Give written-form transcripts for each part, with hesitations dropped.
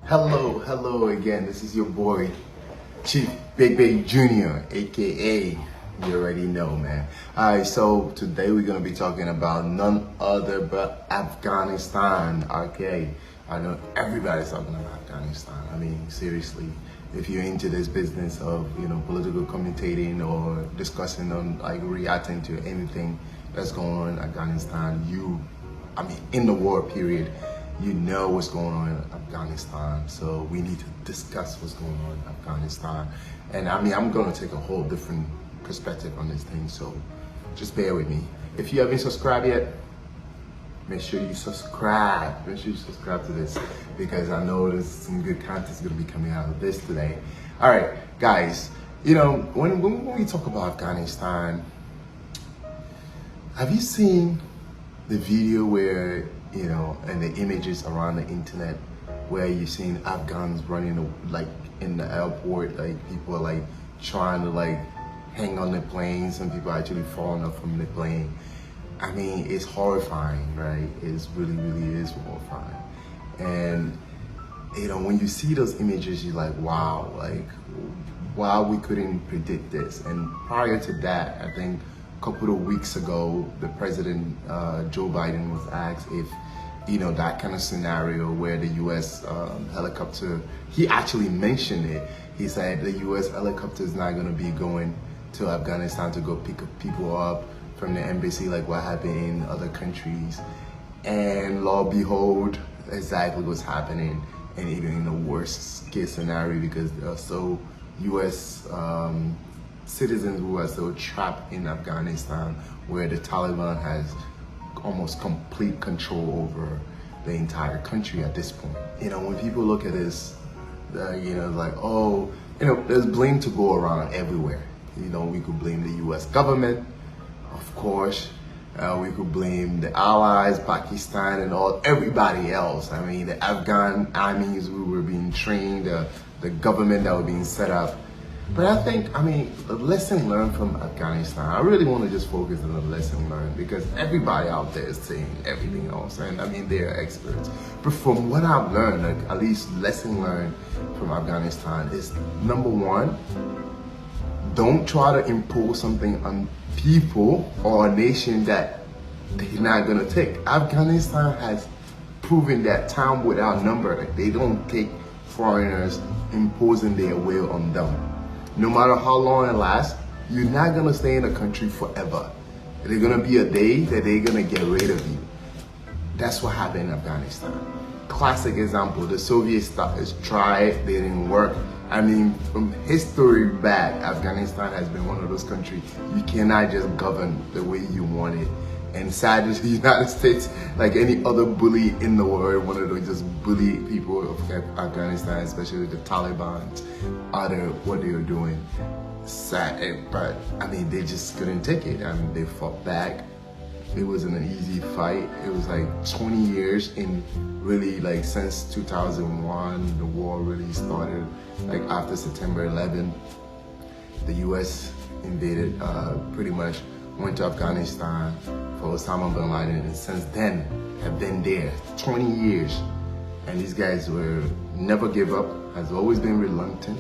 Hello again. This is your boy, Chief Big Bay Jr., aka you already know, man. Alright, so today we're gonna be talking about none other but Afghanistan. Okay, I know everybody's talking about Afghanistan. I mean, seriously, if you're into this business of political commentating or discussing on reacting to anything that's going on in Afghanistan, in the war period, you know what's going on in Afghanistan. So we need to discuss what's going on in Afghanistan. And I'm gonna take a whole different perspective on this thing, so just bear with me. If you haven't subscribed yet, make sure you subscribe. Make sure you subscribe to this, because I know there's some good content gonna be coming out of this today. All right, guys, when we talk about Afghanistan, have you seen the video where, and the images around the internet where you're seeing Afghans running in the airport, people are trying to hang on the plane, some people actually falling off from the plane. I mean, it's horrifying, right? It really is horrifying. And when you see those images, you're like, wow, wow, we couldn't predict this. And prior to that, I think a couple of weeks ago, the president, Joe Biden, was asked if, that kind of scenario where the U.S. Helicopter, he actually mentioned it. He said the U.S. helicopter is not going to be going to Afghanistan to go pick people up from the embassy like what happened in other countries. And lo and behold, exactly what's happening, and even in the worst case scenario, because there are so U.S. citizens who are still trapped in Afghanistan, where the Taliban has almost complete control over the entire country at this point. When people look at this, there's blame to go around everywhere. We could blame the U.S. government, of course. We could blame the allies, Pakistan, and everybody else. I mean, the Afghan armies who were being trained, the government that was being set up. But I think, the lesson learned from Afghanistan, I really want to just focus on the lesson learned, because everybody out there is saying everything else, and they're experts. But from what I've learned, at least lesson learned from Afghanistan is, number one, don't try to impose something on people or a nation that they're not going to take. Afghanistan has proven that time without number, they don't take foreigners imposing their will on them. No matter how long it lasts, you're not gonna stay in a country forever. There's gonna be a day that they're gonna get rid of you. That's what happened in Afghanistan. Classic example, the Soviets tried, they didn't work. From history back, Afghanistan has been one of those countries you cannot just govern the way you want it. And sadly, the United States, like any other bully in the world, wanted to just bully people of Afghanistan, especially the Taliban, what they were doing. Sad, but they just couldn't take it. They fought back. It wasn't an easy fight. It was 20 years in really, since 2001, the war really started. After September 11, the U.S. invaded, pretty much went to Afghanistan for Osama bin Laden, and since then have been there 20 years. And these guys were never give up, has always been reluctant,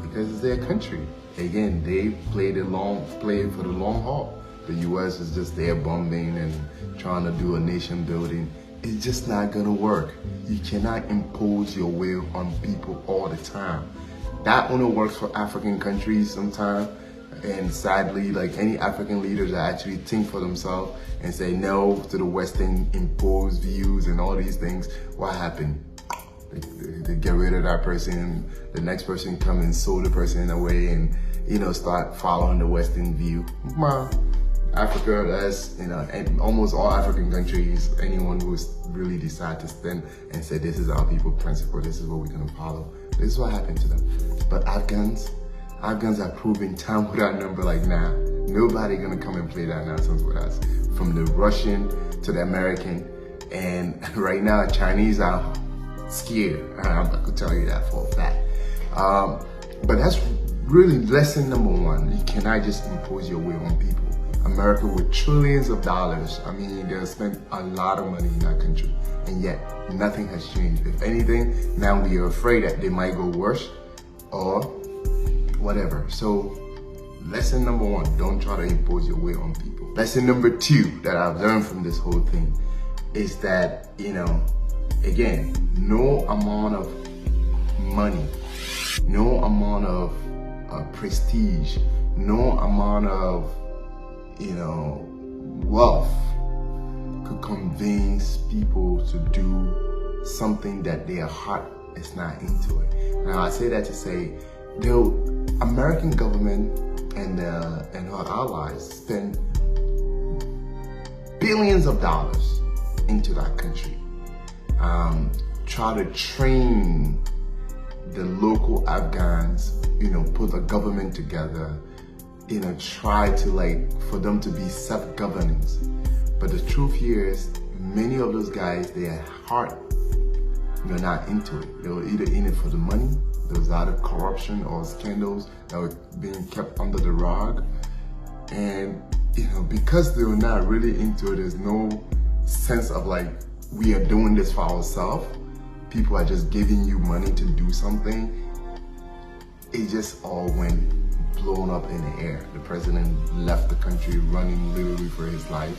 because it's their country. Again, they play for the long haul. The U.S. is just there bombing and trying to do a nation building. It's just not gonna work. You cannot impose your will on people all the time. That only works for African countries sometimes. And sadly, any African leaders that actually think for themselves and say no to the Western imposed views and all these things, what happened? They get rid of that person, the next person come and sow the person away and, start following the Western view. Africa, that's, and almost all African countries, anyone who's really decide to stand and say, this is our people principle, this is what we're gonna follow. This is what happened to them. But Afghans are proving time without number, nah, nobody gonna come and play that nonsense with us. From the Russian to the American, and right now, Chinese are scared. I could tell you that for a fact. But that's really lesson number one. You cannot just impose your will on people. America with trillions of dollars. I mean, they have spent a lot of money in our country, and yet nothing has changed. If anything, now we are afraid that they might go worse or whatever. So lesson number one, don't try to impose your way on people. Lesson number two that I've learned from this whole thing is that, again, no amount of money, no amount of prestige, no amount of, wealth could convince people to do something that their heart is not into it. Now, I say that to say, the American government and her allies spend billions of dollars into that country. Try to train the local Afghans, put a government together, try to for them to be self-governing. But the truth here is many of those guys, their heart, they're not into it. They were either in it for the money. There was either corruption or scandals that were being kept under the rug. And, because they were not really into it, there's no sense of we are doing this for ourselves. People are just giving you money to do something. It just all went blown up in the air. The president left the country running literally for his life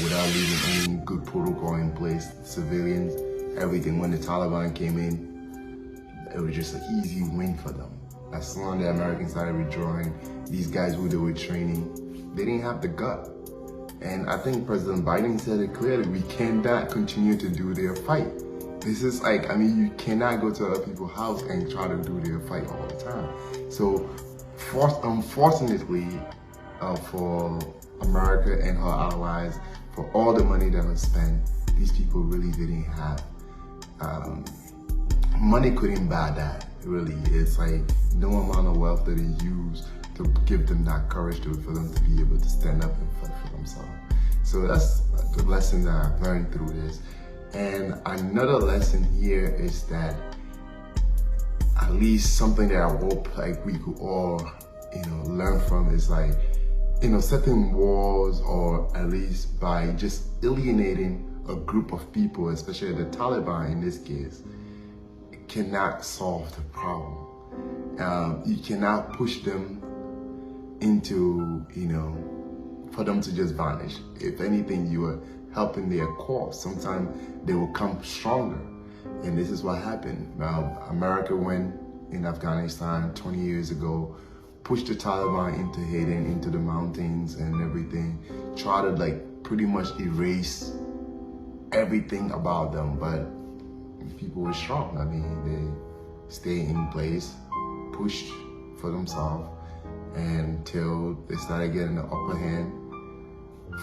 without leaving any good protocol in place. Civilians, everything. When the Taliban came in, it was just an easy win for them. As soon as the Americans started withdrawing, these guys who they were training, they didn't have the gut. And I think President Biden said it clearly, we cannot continue to do their fight. This is you cannot go to other people's house and try to do their fight all the time. So, unfortunately, for America and her allies, for all the money that was spent, these people really didn't have, money couldn't buy that, really. It's no amount of wealth that they use to give them that courage for them to be able to stand up and fight for themselves. So that's the lesson that I've learned through this. And another lesson here is that at least something that I hope we could all, learn from is setting wars, or at least by just alienating a group of people, especially the Taliban in this case, cannot solve the problem. You cannot push them into, for them to just vanish. If anything, you are helping their cause. Sometimes they will come stronger. And this is what happened. America went in Afghanistan 20 years ago, pushed the Taliban into hiding, into the mountains and everything, try to pretty much erase everything about them. But people were strong. They stayed in place, pushed for themselves until they started getting the upper hand,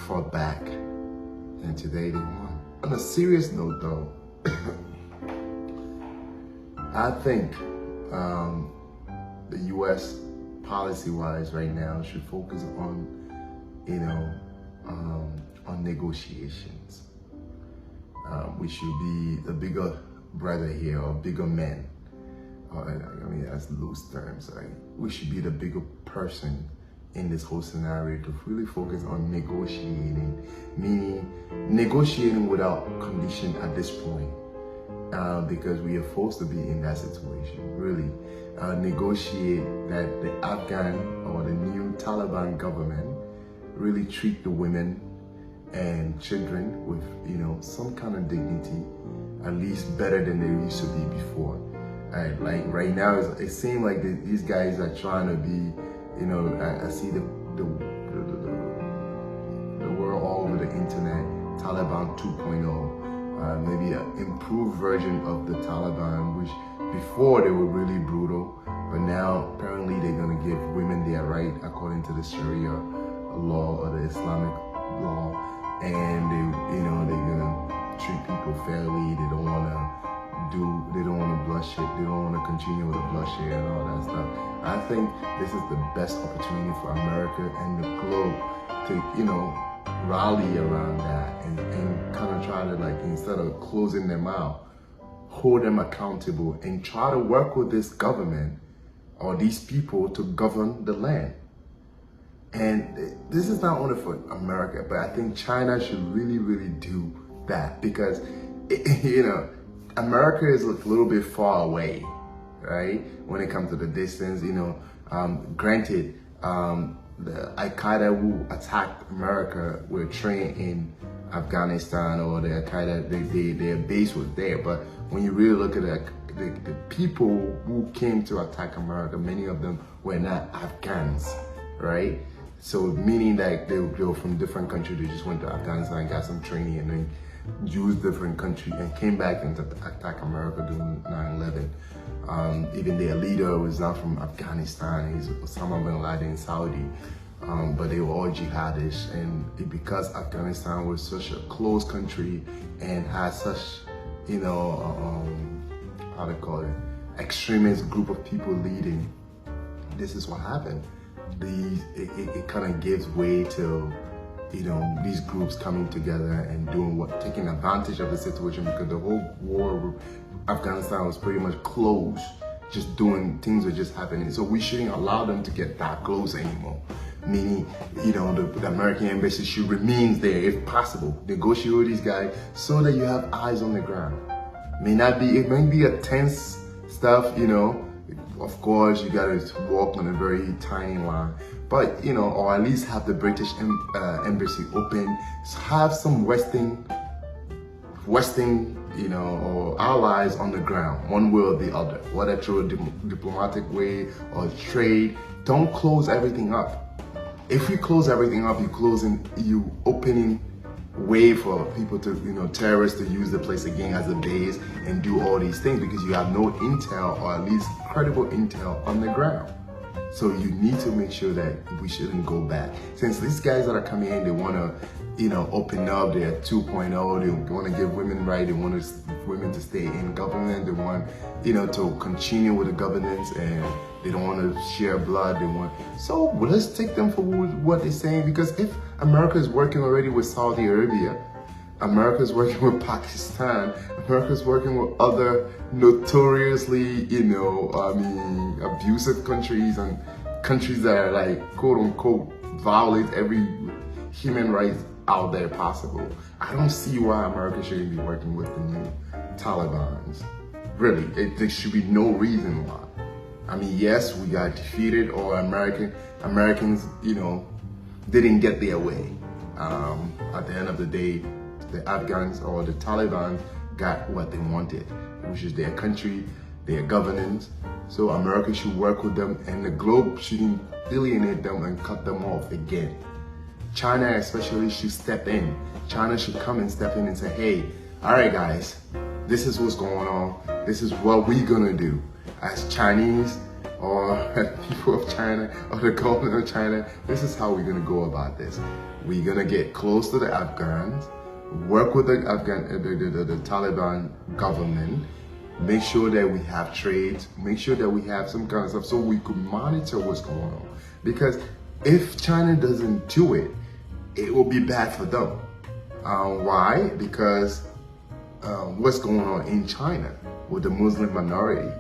fought back, and today they won. On a serious note though, I think the U.S. policy-wise right now should focus on, on negotiations. We should be the bigger brother here, or bigger man. That's loose terms. We should be the bigger person in this whole scenario to really focus on negotiating, meaning negotiating without condition at this point, because we are forced to be in that situation. Really, negotiate that the Afghan or the new Taliban government really treat the women and children with, some kind of dignity, at least better than they used to be before. Right now, it seems like these guys are trying to be, I see the world all over the internet, Taliban 2.0, maybe an improved version of the Taliban, which before they were really brutal, but now apparently they're gonna give women their right according to the Sharia law or the Islamic law, and they're gonna treat people fairly. They don't want to bloodshed, they don't want to continue with the bloodshed and all that stuff. I think this is the best opportunity for America and the globe to, rally around that and kind of try to, instead of closing them out, hold them accountable and try to work with this government or these people to govern the land. And this is not only for America, but I think China should really, really do that because, you know, America is a little bit far away, right? When it comes to the distance, you know, granted, the Al-Qaeda who attacked America were trained in Afghanistan, or the Al-Qaeda, their base was there. But when you really look at the people who came to attack America, many of them were not Afghans, right? So meaning that they were from different countries, they just went to Afghanistan, got some training, and then used different countries and came back and attack America during 9/11. Even their leader was not from Afghanistan, he's Osama bin Laden in Saudi. But they were all jihadists, and because Afghanistan was such a closed country and had such, you know, how to call it, extremist group of people leading, this is what happened. It kind of gives way to, you know, these groups coming together and taking advantage of the situation, because the whole war with Afghanistan was pretty much closed. Things were just happening. So we shouldn't allow them to get that close anymore. Meaning, you know, the American embassy should remain there if possible. Negotiate with these guys so that you have eyes on the ground. It may be a tense stuff, you know. Of course, you gotta walk on a very tiny line, but you know, or at least have the British embassy open. Have some Western, you know, or allies on the ground, one way or the other, whether through a diplomatic way or trade. Don't close everything up. If you close everything up, you opening way for people to, you know, terrorists to use the place again as a base and do all these things, because you have no intel, or at least credible intel on the ground. So you need to make sure that we shouldn't go back. Since these guys that are coming in, they want to, you know, open up their 2.0, they want to give women rights, they want women to stay in government, they want, you know, to continue with the governance, and they don't want to share blood, so let's take them for what they're saying, because if America is working already with Saudi Arabia, America is working with Pakistan, America is working with other notoriously, you know, abusive countries, and countries that are like, quote unquote, violate every human rights out there possible. I don't see why America shouldn't be working with the new Talibans. Really, there should be no reason why. I mean, yes, we got defeated, or Americans, you know, didn't get their way. At the end of the day, the Afghans or the Taliban got what they wanted, which is their country, their governance. So America should work with them, and the globe shouldn't alienate them and cut them off again. China especially should step in. China should come and step in and say, hey, all right guys, this is what's going on. This is what we're gonna do as Chinese, or people of China, or the government of China. This is how we're gonna go about this. We're gonna get close to the Afghans, work with the Taliban government, make sure that we have trades, make sure that we have some kind of stuff so we could monitor what's going on. Because if China doesn't do it, it will be bad for them. Why? Because what's going on in China with the Muslim minority.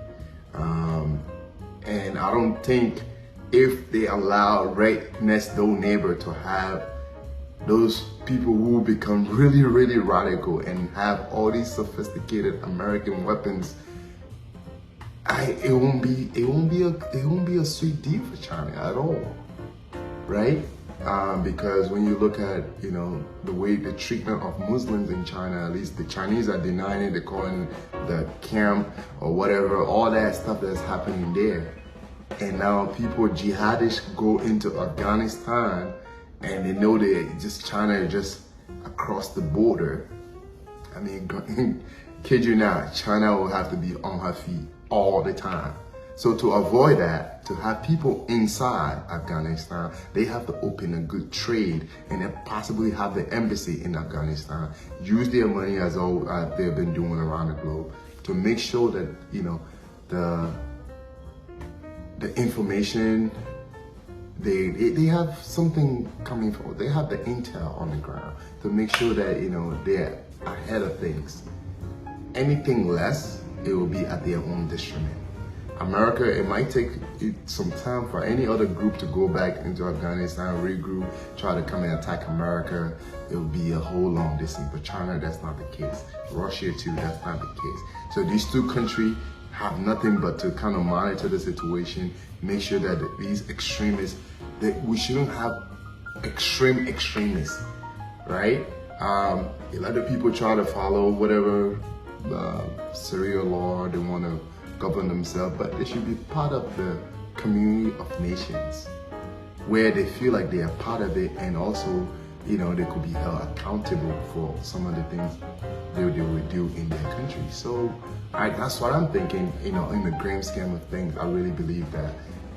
And I don't think if they allow right next door neighbor to have those people who become really, really radical and have all these sophisticated American weapons, it won't be a sweet deal for China at all, right? Because when you look at, you know, the way the treatment of Muslims in China, at least the Chinese are denying it, they're calling it the camp or whatever, all that stuff that's happening there. And now people, jihadists, go into Afghanistan and they know China is just across the border. I mean, kid you not, China will have to be on her feet all the time. So to avoid that, to have people inside Afghanistan, they have to open a good trade and then possibly have the embassy in Afghanistan, use their money as all they've been doing around the globe to make sure that, you know, the information, they have something coming forward. They have the intel on the ground to make sure that, you know, they're ahead of things. Anything less, it will be at their own detriment. America, it might take some time for any other group to go back into Afghanistan, regroup, try to come and attack America. It will be a whole long distance. But China, that's not the case. Russia too, that's not the case. So these two countries have nothing but to kind of monitor the situation, make sure that these extremists, that we shouldn't have extremists, right? Let the people try to follow whatever Sharia law they want to govern themselves, but they should be part of the community of nations where they feel like they are part of it, and also, you know, they could be held accountable for some of the things they would do in their country. So that's what I'm thinking. You know, in the grand scheme of things, I really believe that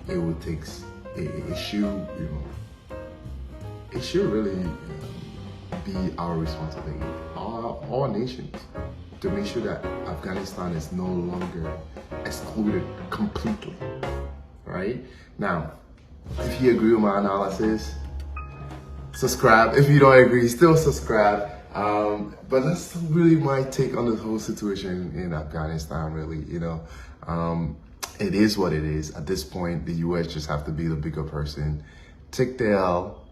it would take, it should really be our responsibility, all nations, to make sure that Afghanistan is no longer excluded completely, right? Now, if you agree with my analysis, subscribe. If you don't agree, still subscribe. But that's really my take on this whole situation in Afghanistan, really. You know, it is what it is. At this point, the US just have to be the bigger person, take the L,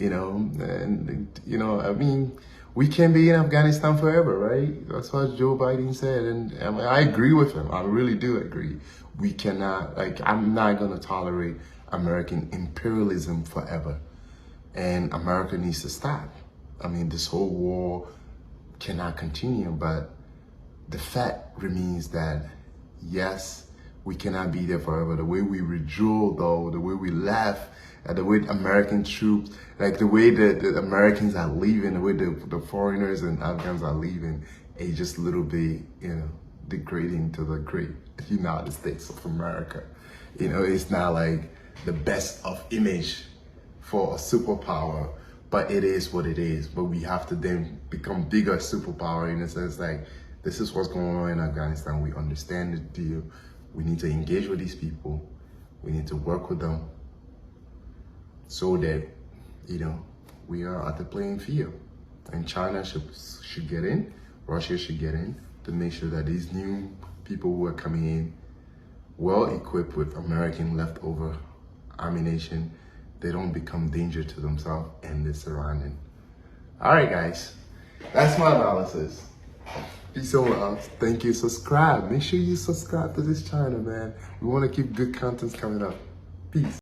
you know, and, you know, I mean, we can't be in Afghanistan forever, right? That's what Joe Biden said. And I mean, I agree with him. I really do agree. We cannot, like, I'm not going to tolerate American imperialism forever. And America needs to stop. I mean, this whole war cannot continue, but the fact remains that, yes, we cannot be there forever. The way we withdraw, though, the way we laugh at the way American troops, like the way the Americans are leaving, the way the foreigners and Afghans are leaving, it's just a little bit, you know, degrading to the great United States of America. You know, it's not like the best of image for a superpower, but it is what it is. But we have to then become bigger superpower in a sense, like, this is what's going on in Afghanistan. We understand the deal. We need to engage with these people. We need to work with them so that, you know, we are at the playing field. And China should get in, Russia should get in, to make sure that these new people who are coming in, well equipped with American leftover ammunition, they don't become danger to themselves and the surrounding. All right, guys, that's my analysis. Peace and love. Thank you. Subscribe. Make sure you subscribe to this channel, man. We want to keep good content coming up. Peace.